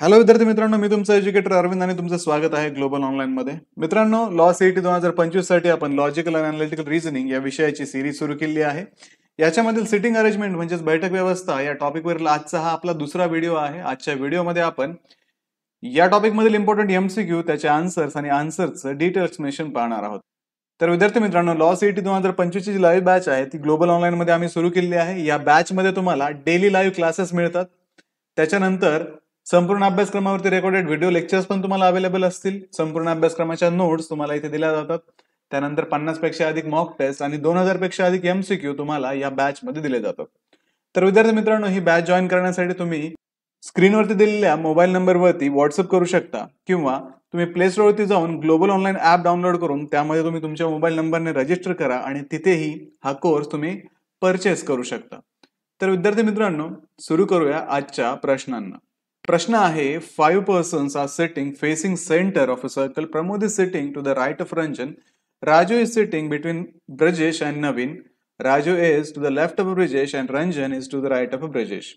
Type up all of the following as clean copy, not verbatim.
Hello विद्यार्थी मित्रांनो, मी तुमचा एज्युकेटर अरविंद आणि तुमचं स्वागत आहे ग्लोबल ऑनलाईन मध्ये. मित्रांनो, लॉ सीईटी 2025 साठी आपण लॉजिकल आणि अनालिटिकल रिझनिंग या विषयाची सिरीज सुरू केली आहे. याच्यामधील सिटिंग अरेंजमेंट म्हणजेच बैठक व्यवस्था या टॉपिकवरील आजचा हा आपला दुसरा व्हिडिओ आहे. आजच्या व्हिडिओमध्ये आपण या टॉपिक मधील इम्पॉर्टंट एमसीक्यू, त्याचे आन्सर्स आणि आन्सरचं डिटेल एक्सप्लेनेशन पाहणार आहोत. तर विद्यार्थी मित्रांनो, लॉ सीईटी 2025 ची जी लाईव्ह बॅच आहे ती ग्लोबल ऑनलाईन मध्ये आम्ही सुरू केली आहे. या बॅच मध्ये तुम्हाला डेली लाईव्ह क्लासेस मिळतात. त्याच्यानंतर संपूर्ण अभ्यासक्रमावरती रेकॉर्डेड व्हिडिओ लेक्चर्स पण तुम्हाला अवेलेबल असतील. संपूर्ण अभ्यासक्रमाच्या नोट्स तुम्हाला इथे दिल्या जातात. त्यानंतर 50 पेक्षा अधिक मॉक टेस्ट आणि 2000 पेक्षा अधिक एमसीक्यू तुम्हाला या बॅच मध्ये दिले जातात. तर विद्यार्थी मित्रांनो, ही बॅच जॉईन करण्यासाठी तुम्ही स्क्रीनवरती दिलेल्या मोबाईल नंबरवरती व्हॉट्सअप करू शकता किंवा तुम्ही प्ले स्टोअरवरती जाऊन ग्लोबल ऑनलाईन ऍप डाउनलोड करून त्यामध्ये तुम्ही तुमच्या मोबाईल नंबरने रजिस्टर करा आणि तिथेही हा कोर्स तुम्ही परचेस करू शकता. तर विद्यार्थी मित्रांनो, सुरू करूया आजच्या प्रश्नांना. प्रश्न आहे, 5 persons are sitting facing center of a circle. Pramod is sitting to the right of Ranjan. Raju is sitting between Brajesh and Navin. Raju is to the left of Brajesh and Ranjan is to the right of Brajesh.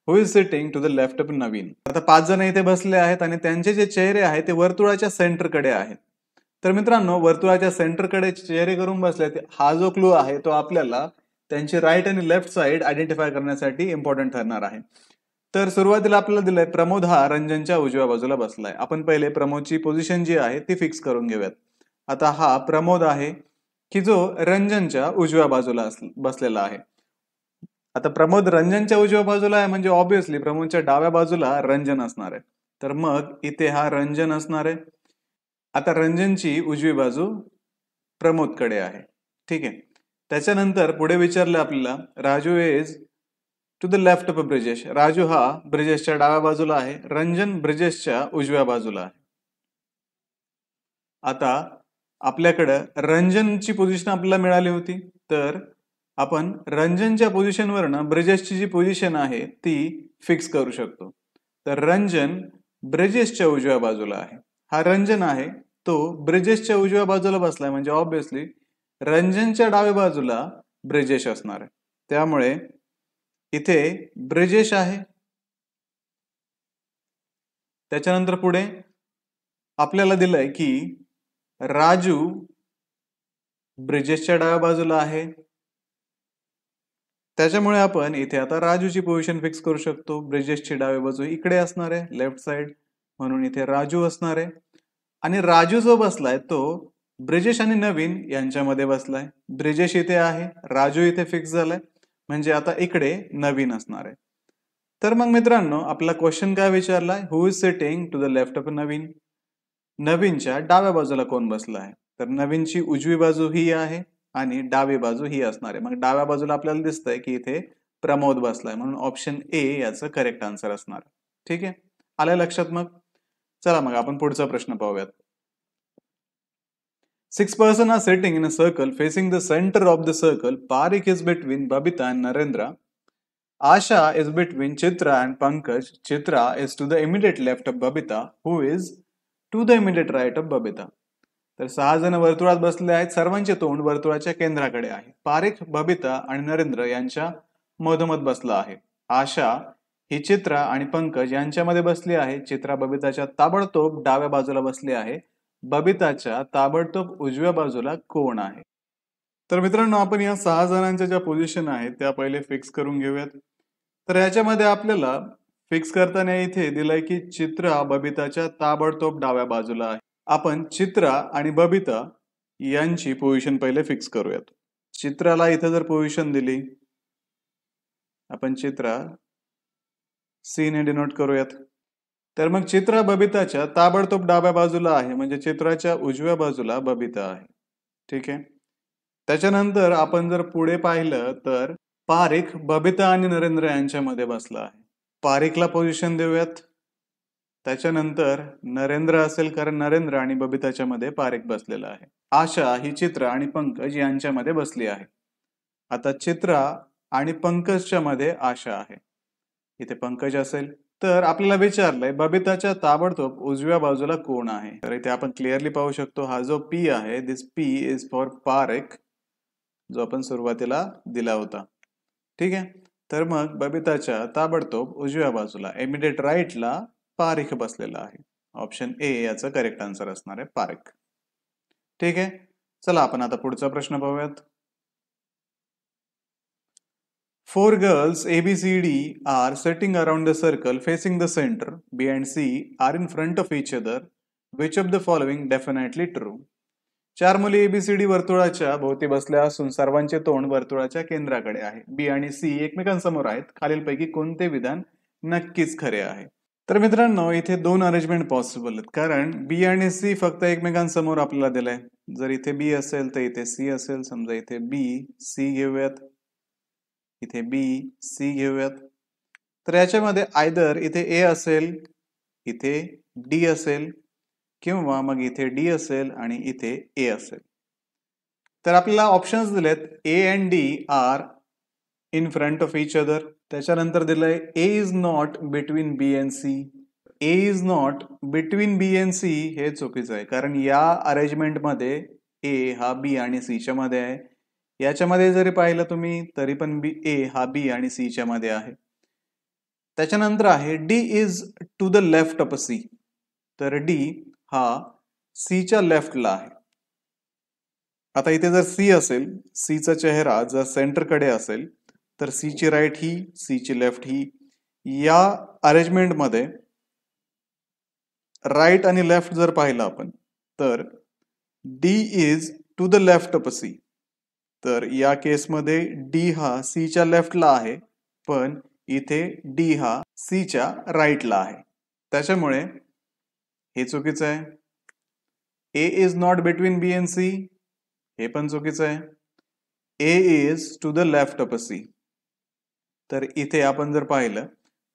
Who is sitting to the left of Navin? आता 5 जण इथे बसले आहेत आणि त्यांचे जे चेहरे आहेत ते वर्तुळाच्या सेंटरकडे आहेत. तर मित्रांनो, वर्तुळाच्या सेंटरकडे चेहरे करून बसले, हा जो क्लू आहे तो आपल्याला त्यांची राईट आणि लेफ्ट साइड आयडेंटिफाय करण्यासाठी इम्पॉर्टंट ठरणार आहे. तर सुरुवातीला आपल्याला दिलंय प्रमोद हा रंजनच्या उजव्या बाजूला बसलाय. आपण पहिले प्रमोदची पोझिशन जी आहे ती फिक्स करून घेऊयात. आता हा प्रमोद आहे की जो रंजनच्या उजव्या बाजूला बसलेला आहे. आता प्रमोद रंजनच्या उजव्या बाजूला आहे म्हणजे ऑब्विसली प्रमोदच्या डाव्या बाजूला रंजन असणार आहे. तर मग इथे हा रंजन असणार आहे. आता रंजनची उजवी बाजू प्रमोदकडे आहे. ठीक आहे. त्याच्यानंतर पुढे विचारलं आपल्याला, Raju is to the left of Brijesh. Raju हा ब्रिजेशच्या डाव्या बाजूला आहे. रंजन ब्रिजेशच्या उजव्या बाजूला आहे. आता आपल्याकडे रंजनची पोझिशन आपल्याला मिळाली होती, तर आपण रंजनच्या पोझिशनवरनं ब्रिजेशची जी पोझिशन आहे ती फिक्स करू शकतो. तर रंजन ब्रिजेशच्या उजव्या बाजूला आहे. हा रंजन आहे तो ब्रिजेशच्या उजव्या बाजूला बसलाय म्हणजे ऑब्विसली रंजनच्या डाव्या बाजूला ब्रिजेश असणार आहे. त्यामुळे इथे ब्रिजेश आहे. त्याच्यानंतर पुढे आपल्याला दिलंय की राजू ब्रिजेशच्या डाव्या बाजूला आहे. त्याच्यामुळे आपण इथे आता राजूची पोझिशन फिक्स करू शकतो. ब्रिजेशची डावी बाजू इकडे असणार आहे, लेफ्ट साइड, म्हणून इथे राजू असणार आहे. आणि राजू जो बसलाय तो ब्रिजेश आणि नवीन यांच्यामध्ये बसलाय. ब्रिजेश इथे आहे, राजू इथे फिक्स झालाय, म्हणजे आता इकडे नवीन असणार आहे. तर मग मित्रांनो, आपला क्वेश्चन काय विचारलाय, who is sitting to the left of Naveen. नवीनच्या डाव्या बाजूला कोण बसला आहे. तर नवीनची उजवी बाजू ही आहे आणि डावी बाजू ही असणार आहे. मग डाव्या बाजूला आपल्याला दिसतंय की इथे प्रमोद बसलाय, म्हणून ऑप्शन ए याचं करेक्ट आन्सर असणार. ठीक आहे, आलंय लक्षात. मग चला मग आपण पुढचा प्रश्न पाहूयात. 6 persons are sitting in a circle facing the center of the circle. Parik is between Babita and Narendra. Asha is between Chitra and Pankaj. Chitra is to the immediate left of Babita, who is to the immediate right of Babita. तर 6 जण वर्तुळात बसले आहेत. सर्वांचे तोंड वर्तुळाच्या केंद्राकडे आहे. पारिक, बबिता आणि नरेंद्र यांच्या मधोमध बसला आहे. आशा ही चित्रा आणि पंकज यांच्यामध्ये बसली आहे. चित्रा बबिताच्या ताबडतोब डाव्या बाजूला बसली आहे. बबिताच्या ताबडतोब उजव्या बाजूला कोण आहे. तर मित्रांनो, आपण या 6 जणांच्या ज्या पोझिशन आहेत त्या पहिले फिक्स करून घेऊयात. तर याच्यामध्ये आपल्याला फिक्स करताना इथे दिलंय की चित्रा बबिताच्या ताबडतोब डाव्या बाजूला आहे. आपण चित्रा आणि बबिता यांची पोझिशन पहिले फिक्स करूयात. चित्राला इथे जर पोझिशन दिली, आपण चित्रा सी ने डिनोट करूयात. तर मग चित्रा बबिताच्या ताबडतोब डाव्या बाजूला आहे, म्हणजे चित्राच्या उजव्या बाजूला बबिता आहे. ठीक आहे. त्याच्यानंतर आपण जर पुढे पाहिलं तर पारिक बबिता आणि नरेंद्र यांच्यामध्ये बसला आहे. पारिकला पोझिशन देऊयात. त्याच्यानंतर नरेंद्र असेल, कारण नरेंद्र आणि बबिताच्या मध्ये पारिक बसलेला आहे. आशा ही चित्रा आणि पंकज यांच्यामध्ये बसली आहे. आता चित्रा आणि पंकजच्या मध्ये आशा आहे. इथे पंकज असेल. तर आपल्याला विचारलंय बबिताच्या ताबडतोब उजव्या बाजूला कोण आहे. तर इथे आपण क्लिअरली पाहू शकतो, हा जो पी आहे, दिस पी इज फॉर पारिक, जो आपण सुरुवातीला दिला होता. ठीक आहे. तर मग बबिताच्या ताबडतोब उजव्या बाजूला इमिडिएट राईटला पारिख बसलेला आहे. ऑप्शन ए याचं करेक्ट आन्सर असणार आहे पारिख. ठीक आहे, चला आपण आता पुढचा प्रश्न पाहूयात. 4 girls ABCD are sitting around the circle facing the center. B and C are in front of each other. Which of the following definitely true? 4 मुली ABCD वर्तुळाच्या भोवती बसल्या असून सर्वांचे तोंड वर्तुळाच्या केंद्राकडे आहे. बी आणि सी एकमेकांसमोर आहेत. खालीलपैकी कोणते विधान नक्कीच खरे आहे? तर मित्रांनो, इथे दोन अरेंजमेंट पॉसिबल आहेत, कारण बी आणि सी फक्त एकमेकांसमोर आपल्याला दिलंय. जर इथे बी असेल तर इथे सी असेल. समजा इथे बी सी घेऊयात, इथे बी सी घेऊयात. तर याच्यामध्ये आयदर इथे ए असेल, इथे डी असेल, किंवा मग इथे डी असेल आणि इथे ए असेल. तर आपल्याला ऑप्शन्स दिलेत, A and D are in front of each other. त्याच्यानंतर दिलंय A is not between B and C. A is not between B and C हे चुकीचं आहे, कारण या अरेंजमेंट मध्ये ए हा बी आणि सी च्या मध्ये आहे. याच्यामध्ये जरी पाहिलं तुम्ही तरी पण ए हा बी आणि सी च्या मध्ये आहे. त्याच्यानंतर आहे D is to the left of C. तर डी हा सी च्या लेफ्टला आहे. आता इथे जर सी असेल, सी चा चेहरा जर सेंटरकडे असेल, तर सी ची राईट ही, सी ची लेफ्ट ही. या अरेंजमेंट मध्ये राईट आणि लेफ्ट जर पाहिलं आपण, तर D is to the left of C. तर या केसमध्ये डी हा सी च्या लेफ्टला आहे, पण इथे डी हा सी च्या राईटला आहे. त्याच्यामुळे हे चुकीचं आहे. A is not between B and C हे पण चुकीचं आहे. A is to the left of C. तर इथे आपण जर पाहिलं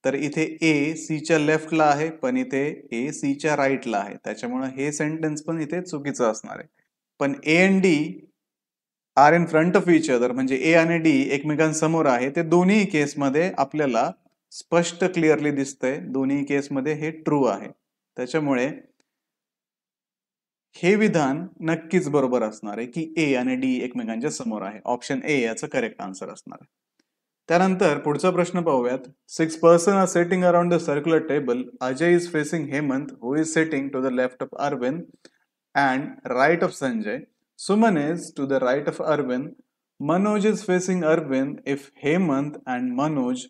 तर इथे ए सी च्या लेफ्टला आहे, पण इथे ए सी च्या राईटला आहे. त्याच्यामुळे हे सेंटेन्स पण इथे चुकीचं असणार आहे. पण ए and D are in front of each other, म्हणजे ए आणि डी एकमेकांसमोर आहे, ते दोन्ही केसमध्ये आपल्याला स्पष्ट क्लिअरली दिसतंय. दोन्ही केसमध्ये हे ट्रू आहे. त्याच्यामुळे हे विधान नक्कीच बरोबर असणार आहे की ए आणि डी एकमेकांच्या समोर आहे. ऑप्शन ए याचं करेक्ट आन्सर असणार आहे. त्यानंतर पुढचा प्रश्न पाहूयात. 6 person are sitting around the circular table. Ajay is facing Hemant, who is sitting to the left of Arvind and right of Sanjay. Suman is to the right of Arvind. Manoj is facing Arvind. If Hemant and Manoj,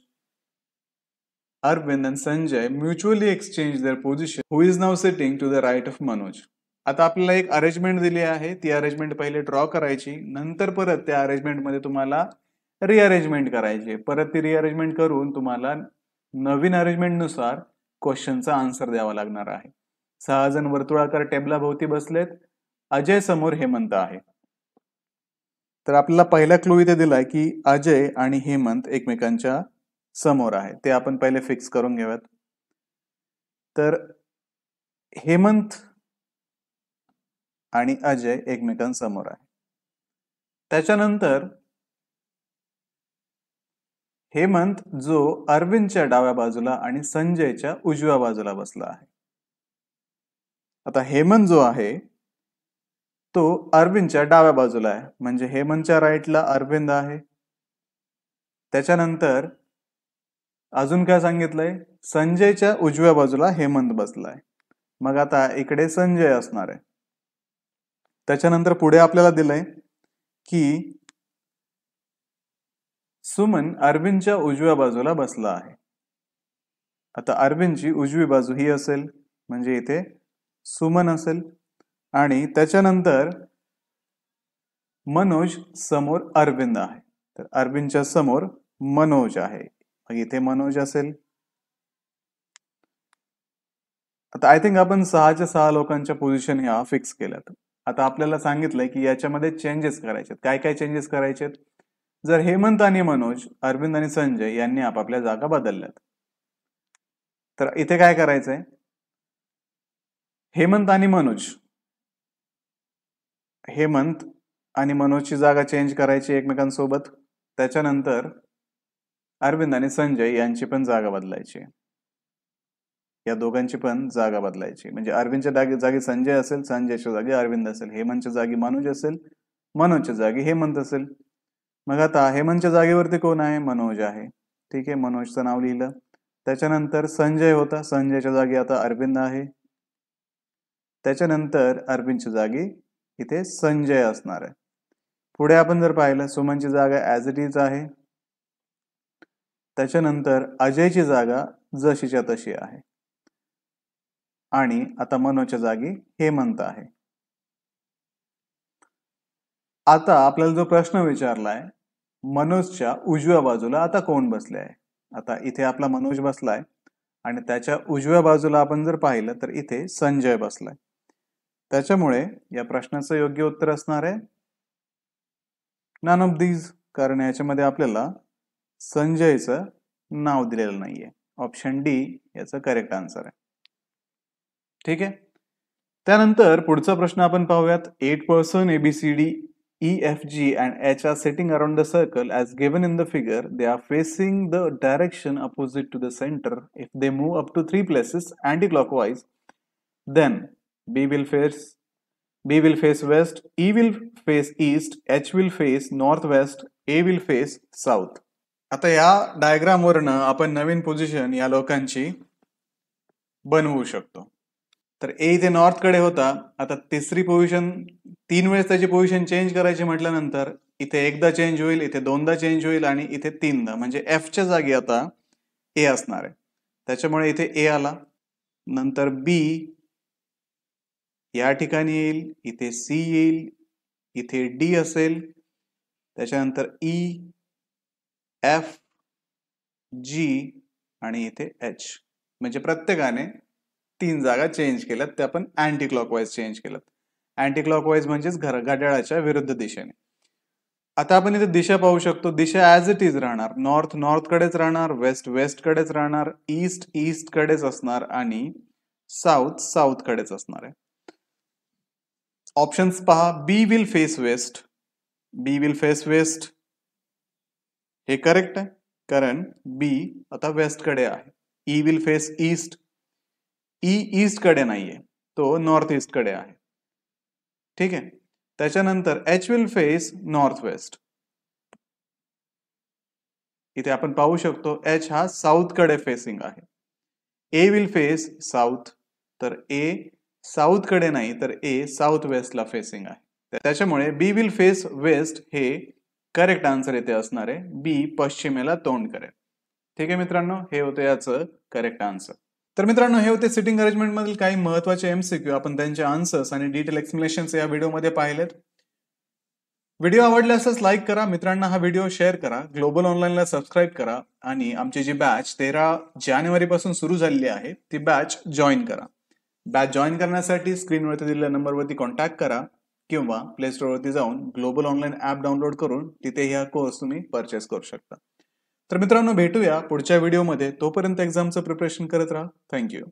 Arvind and Sanjay mutually exchange their position, who is now sitting to the right of Manoj. आता आपल्याला एक arrangement दिली आहे. ती arrangement पहिले draw करायची, नंतर परत त्या अरेंजमेंट मध्ये तुम्हाला रिअरेंजमेंट करायची. परत ती रिअरेंजमेंट करून तुम्हाला नवीन अरेंजमेंट नुसार क्वेश्चनचा आन्सर द्यावा लागणार आहे. 6 जण वर्तुळाकार टेबलाभोवती बसलेत. अजय समोर हेमंत आहे. तर आपल्याला पहिला क्लू इथे दिलाय की अजय आणि हेमंत एकमेकांच्या समोर आहे. ते आपण पहिले फिक्स करून घेऊयात. तर हेमंत आणि अजय एकमेकांसमोर आहे. त्याच्यानंतर हेमंत जो अरविंदच्या डाव्या बाजूला आणि संजयच्या उजव्या बाजूला बसला आहे. आता हेमंत जो आहे तो अरविंदच्या डाव्या बाजूला आहे, म्हणजे हेमंतच्या राईटला अरविंद आहे. त्याच्यानंतर अजून काय सांगितलंय, संजयच्या उजव्या बाजूला हेमंत बसलाय. मग आता इकडे संजय असणार आहे. त्याच्यानंतर पुढे आपल्याला दिलंय की सुमन अरविंदच्या उजव्या बाजूला बसला आहे. आता अरविंदची उजवी बाजू ही असेल, म्हणजे इथे सुमन असेल. आणि त्याच्यानंतर मनोज समोर अरविंद आहे, तर अरविंदच्या समोर मनोज आहे, मग इथे मनोज असेल. आता आय थिंक आपण 6च्या 6 लोकांच्या पोझिशन ह्या फिक्स केल्यात. आता आपल्याला सांगितलंय की याच्यामध्ये चेंजेस करायचे. काय काय चेंजेस करायचे? जर हेमंत आणि मनोज, अरविंद आणि संजय यांनी आपापल्या जागा बदलल्यात, तर इथे काय करायचंय, हेमंत आणि मनोजची जागा चेंज करायची एकमेकांसोबत. त्याच्यानंतर अरविंद आणि संजय यांची पण जागा बदलायची. या दोघांची पण जागा बदलायची, म्हणजे अरविंदच्या जागी संजय असेल, संजयच्या जागी अरविंद असेल, हेमंतच्या जागी मनोज असेल, मनोजच्या जागी हेमंत असेल. मग आता हेमंतच्या जागेवरती कोण आहे? मनोज आहे. ठीक आहे, मनोजचं नाव लिहिलं. त्याच्यानंतर संजय होता, संजयच्या जागी आता अरविंद आहे. त्याच्यानंतर अरविंदच्या जागी इथे संजय असणार आहे. पुढे आपण जर पाहिलं सुमनची जागा ॲज इट इज आहे. त्याच्यानंतर अजयची जागा जशीच्या तशी आहे आणि आता मनोजच्या जागी हेमंत आहे. आता आपल्याला जो प्रश्न विचारलाय मनोजच्या उजव्या बाजूला आता कोण बसले आहे. आता इथे आपला मनोज बसलाय आणि त्याच्या उजव्या बाजूला आपण जर पाहिलं तर इथे संजय बसलाय. त्याच्यामुळे या प्रश्नाचं योग्य उत्तर असणार आहे नन ऑफ दीज, कारण याच्यामध्ये आपल्याला संजयचं नाव दिलेलं नाहीये. ऑप्शन डी याचं करेक्ट आन्सर आहे. ठीक आहे. त्यानंतर पुढचा प्रश्न आपण पाहूयात. 8 person ABCD EFG and H are sitting around the circle as given in the figure. They are facing the direction opposite to the center. If they move up to 3 places anti-clockwise, then B will face west, E will face east, H will face northwest, A will face south. आता या diagram वरनं आपण नवीन position या लोकांची बनवू शकतो. तर ए इथे नॉर्थ कडे होता. आता तिसरी पोझिशन 3 वेळेस त्याची पोझिशन चेंज करायची म्हटल्यानंतर इथे एकदा चेंज होईल, इथे दोनदा चेंज होईल आणि इथे तीनदा, म्हणजे एफच्या जागी आता ए असणार आहे. त्याच्यामुळे इथे ए आला. नंतर बी या ठिकाणी येईल, इथे सी येईल, इथे डी असेल, त्याच्यानंतर ई, एफ, जी आणि इथे एच. म्हणजे प्रत्येकाने 3 जागा चेंज केल्यात. त्या आपण अँटी क्लॉकवाईज चेंज केल्यात. अँटी क्लॉकवाईज म्हणजेच घड्याळाच्या विरुद्ध दिशेने. आता आपण इथे दिशा पाहू शकतो. दिशा ॲज इट इज राहणार. नॉर्थ नॉर्थ कडेच राहणार, वेस्ट वेस्ट कडेच राहणार, ईस्ट ईस्ट कडेच असणार आणि साऊथ साऊथ कडेच असणार आहे. ऑप्शन्स पहा. B will face west, B will face west हे करेक्ट आहे, कारण बी आता वेस्ट कडे आहे. E will face east, E east कडे नाहीये, तो नॉर्थ ईस्ट कडे आहे. ठीक आहे. त्याच्यानंतर H will face north west. इथे आपण पाहू शकतो एच हा साऊथ कडे फेसिंग आहे. ए विल फेस साऊथ, तर ए साऊथ कडे नाही तर ए साऊथ वेस्टला फेसिंग आहे. त्याच्यामुळे बी विल फेस वेस्ट हे करेक्ट आन्सर इथे असणार आहे. बी पश्चिमेला तोंड करेल. ठीक आहे मित्रांनो, हे होते याचं करेक्ट आन्सर. तर मित्रांनो, हे होते सिटिंग अरेंजमेंट मधील काही महत्त्वाचे एमसीक्यू. आपण त्यांचे आन्सर्स आणि डिटेल एक्सप्लेनेशन्स या व्हिडिओमध्ये पाहिलेत. व्हिडिओ आवडले असल्यास लाईक करा, मित्रांना हा व्हिडिओ शेअर करा, ग्लोबल ऑनलाईनला सबस्क्राईब करा आणि आमची जी बॅच 13 जानेवारी पासून सुरू झालेली आहे ती बॅच जॉईन करा. बॅच जॉईन करण्यासाठी स्क्रीनवरती दिलेल्या नंबरवरती कॉन्टॅक्ट करा किंवा प्ले स्टोअरवरती जाऊन ग्लोबल ऑनलाईन ऍप डाउनलोड करून तिथे हा कोर्स तुम्ही परचेस करू शकता. तर मित्रांनो, भेटूया पुढच्या व्हिडिओमध्ये. तोपर्यंत एक्झामचं प्रिपरेशन करत राहा. थँक्यू.